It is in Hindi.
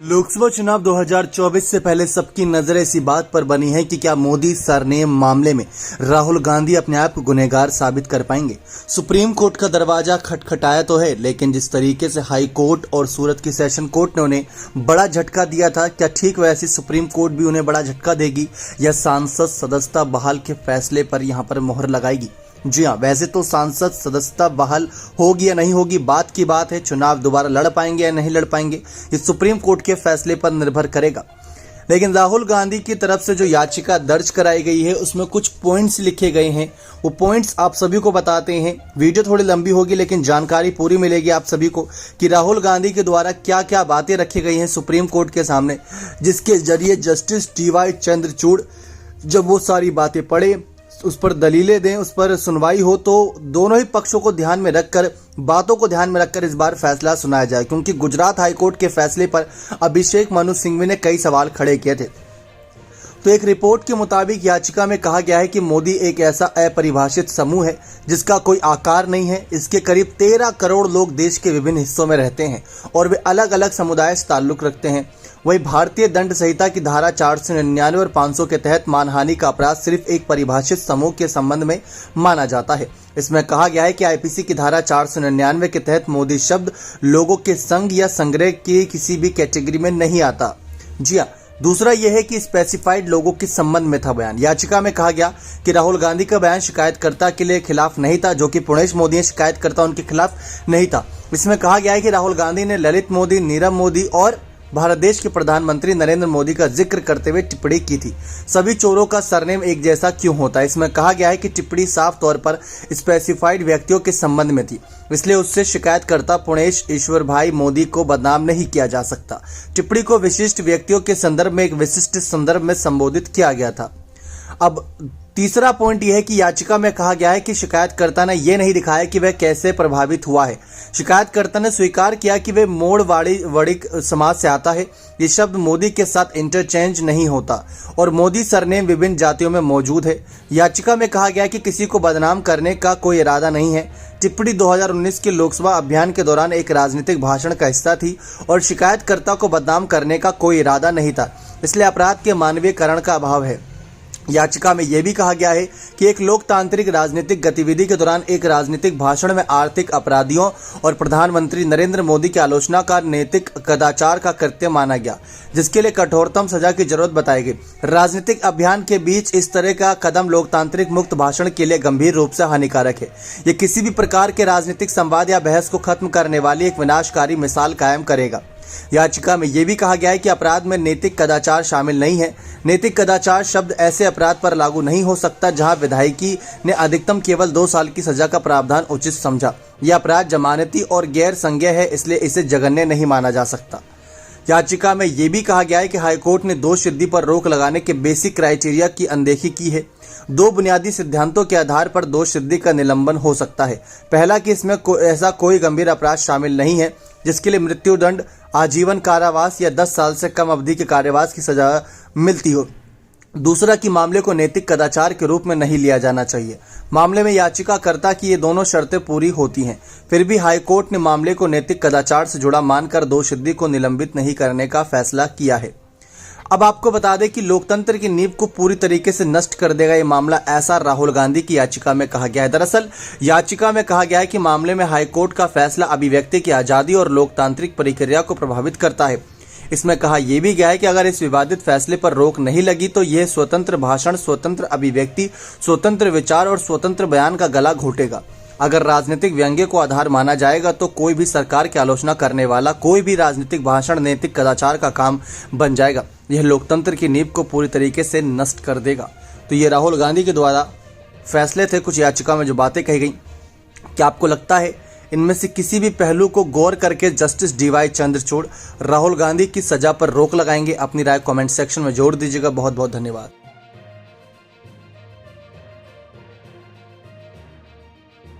लोकसभा चुनाव 2024 से पहले सबकी नजरें इसी बात पर बनी है कि क्या मोदी सरनेम मामले में राहुल गांधी अपने आप को गुनहगार साबित कर पाएंगे। सुप्रीम कोर्ट का दरवाजा खटखटाया तो है, लेकिन जिस तरीके से हाई कोर्ट और सूरत की सेशन कोर्ट ने उन्हें बड़ा झटका दिया था, क्या ठीक वैसे सुप्रीम कोर्ट भी उन्हें बड़ा झटका देगी या सांसद सदस्यता बहाल के फैसले पर यहां पर मोहर लगाएगी। जी हाँ, वैसे तो सांसद सदस्यता बहाल होगी या नहीं होगी बात की बात है। चुनाव दोबारा लड़ पाएंगे या नहीं लड़ पाएंगे ये सुप्रीम कोर्ट के फैसले पर निर्भर करेगा। लेकिन राहुल गांधी की तरफ से जो याचिका दर्ज कराई गई है उसमें कुछ पॉइंट्स लिखे गए हैं, वो पॉइंट्स आप सभी को बताते हैं। वीडियो थोड़ी लंबी होगी लेकिन जानकारी पूरी मिलेगी आप सभी को कि राहुल गांधी के द्वारा क्या क्या बातें रखी गई हैं सुप्रीम कोर्ट के सामने, जिसके जरिए जस्टिस DY चंद्रचूड़ जब वो सारी बातें पढ़े, उस पर दलीलें दें, उस पर सुनवाई हो, तो दोनों ही पक्षों को ध्यान में रखकर, बातों को ध्यान में रखकर इस बार फैसला सुनाया जाए। क्योंकि गुजरात हाईकोर्ट के फैसले पर अभिषेक मनु सिंघवी ने कई सवाल खड़े किए थे। तो एक रिपोर्ट के मुताबिक याचिका में कहा गया है कि मोदी एक ऐसा अपरिभाषित समूह है जिसका कोई आकार नहीं है। इसके करीब 13 करोड़ लोग देश के विभिन्न हिस्सों में रहते हैं और वे अलग अलग समुदाय से ताल्लुक रखते हैं। वही भारतीय दंड संहिता की धारा 499 और 500 के तहत मानहानि का अपराध सिर्फ एक परिभाषित समूह के संबंध में माना जाता है। इसमें कहा गया है कि IPC की धारा 499 के तहत मोदी शब्द लोगों के संघ या संग्रह की किसी भी कैटेगरी में नहीं आता। जी हाँ, दूसरा यह है कि स्पेसिफाइड लोगों के संबंध में था बयान। याचिका में कहा गया कि राहुल गांधी का बयान शिकायतकर्ता के लिए खिलाफ नहीं था, जो कि पुणेश मोदी शिकायतकर्ता उनके खिलाफ नहीं था। इसमें कहा गया है कि राहुल गांधी ने ललित मोदी, नीरव मोदी और भारत देश के प्रधानमंत्री नरेंद्र मोदी का जिक्र करते हुए टिप्पणी की थी। सभी चोरों का सरनेम एक जैसा क्यों होता है। इसमें कहा गया है कि टिप्पणी साफ तौर पर स्पेसिफाइड व्यक्तियों के संबंध में थी, इसलिए उससे शिकायतकर्ता पुणेश ईश्वर भाई मोदी को बदनाम नहीं किया जा सकता। टिप्पणी को विशिष्ट व्यक्तियों के संदर्भ में एक विशिष्ट संदर्भ में संबोधित किया गया था। अब तीसरा पॉइंट यह है कि याचिका में कहा गया है कि शिकायतकर्ता ने यह नहीं दिखाया कि वह कैसे प्रभावित हुआ है। शिकायतकर्ता ने स्वीकार किया कि वह मोड़वाड़ी समाज से आता है। ये शब्द मोदी के साथ इंटरचेंज नहीं होता और मोदी सरनेम विभिन्न जातियों में मौजूद है। याचिका में कहा गया कि किसी को बदनाम करने का कोई इरादा नहीं है। टिप्पणी 2019 के लोकसभा अभियान के दौरान एक राजनीतिक भाषण का हिस्सा थी और शिकायतकर्ता को बदनाम करने का कोई इरादा नहीं था, इसलिए अपराध के मानवीयकरण का अभाव है। याचिका में यह भी कहा गया है कि एक लोकतांत्रिक राजनीतिक गतिविधि के दौरान एक राजनीतिक भाषण में आर्थिक अपराधियों और प्रधानमंत्री नरेंद्र मोदी की आलोचना का नैतिक कदाचार का कृत्य माना गया, जिसके लिए कठोरतम सजा की जरूरत बताई गई। राजनीतिक अभियान के बीच इस तरह का कदम लोकतांत्रिक मुक्त भाषण के लिए गंभीर रूप से हानिकारक है। यह किसी भी प्रकार के राजनीतिक संवाद या बहस को खत्म करने वाली एक विनाशकारी मिसाल कायम करेगा। याचिका में यह भी कहा गया है कि अपराध में नैतिक कदाचार शामिल नहीं है। नैतिक कदाचार शब्द ऐसे अपराध पर लागू नहीं हो सकता जहां विधायिकी ने अधिकतम केवल 2 साल की सजा का प्रावधान उचित समझा। यह अपराध जमानती और गैर संज्ञेय है, इसलिए इसे जघन्य नहीं माना जा सकता। याचिका में यह भी कहा गया है कि हाईकोर्ट ने दोष सिद्धि पर रोक लगाने के बेसिक क्राइटेरिया की अनदेखी की है। 2 बुनियादी सिद्धांतों के आधार पर दोष सिद्धि का निलंबन हो सकता है। पहला कि इसमें ऐसा कोई गंभीर अपराध शामिल नहीं है जिसके लिए मृत्युदंड, आजीवन कारावास या 10 साल से कम अवधि के कारावास की सजा मिलती हो। दूसरा कि मामले को नैतिक कदाचार के रूप में नहीं लिया जाना चाहिए। मामले में याचिकाकर्ता की ये दोनों शर्तें पूरी होती हैं, फिर भी हाईकोर्ट ने मामले को नैतिक कदाचार से जुड़ा मानकर दोष सिद्धि को निलंबित नहीं करने का फैसला किया है। अब आपको बता दें कि लोकतंत्र की नींव को पूरी तरीके से नष्ट कर देगा ये मामला, ऐसा राहुल गांधी की याचिका में कहा गया है। दरअसल याचिका में कहा गया है कि मामले में हाईकोर्ट का फैसला अभिव्यक्ति की आजादी और लोकतांत्रिक प्रक्रिया को प्रभावित करता है। इसमें कहा यह भी गया है कि अगर इस विवादित फैसले पर रोक नहीं लगी तो यह स्वतंत्र भाषण, स्वतंत्र अभिव्यक्ति, स्वतंत्र विचार और स्वतंत्र बयान का गला घोटेगा। अगर राजनीतिक व्यंग्य को आधार माना जाएगा तो कोई भी सरकार की आलोचना करने वाला कोई भी राजनीतिक भाषण नैतिक कदाचार का काम बन जाएगा। यह लोकतंत्र की नींव को पूरी तरीके से नष्ट कर देगा। तो ये राहुल गांधी के द्वारा फैसले थे, कुछ याचिका में जो बातें कही गई। क्या आपको लगता है इनमें से किसी भी पहलू को गौर करके जस्टिस DY चंद्रचूड़ राहुल गांधी की सजा पर रोक लगाएंगे? अपनी राय कमेंट सेक्शन में जोड़ दीजिएगा। बहुत बहुत धन्यवाद।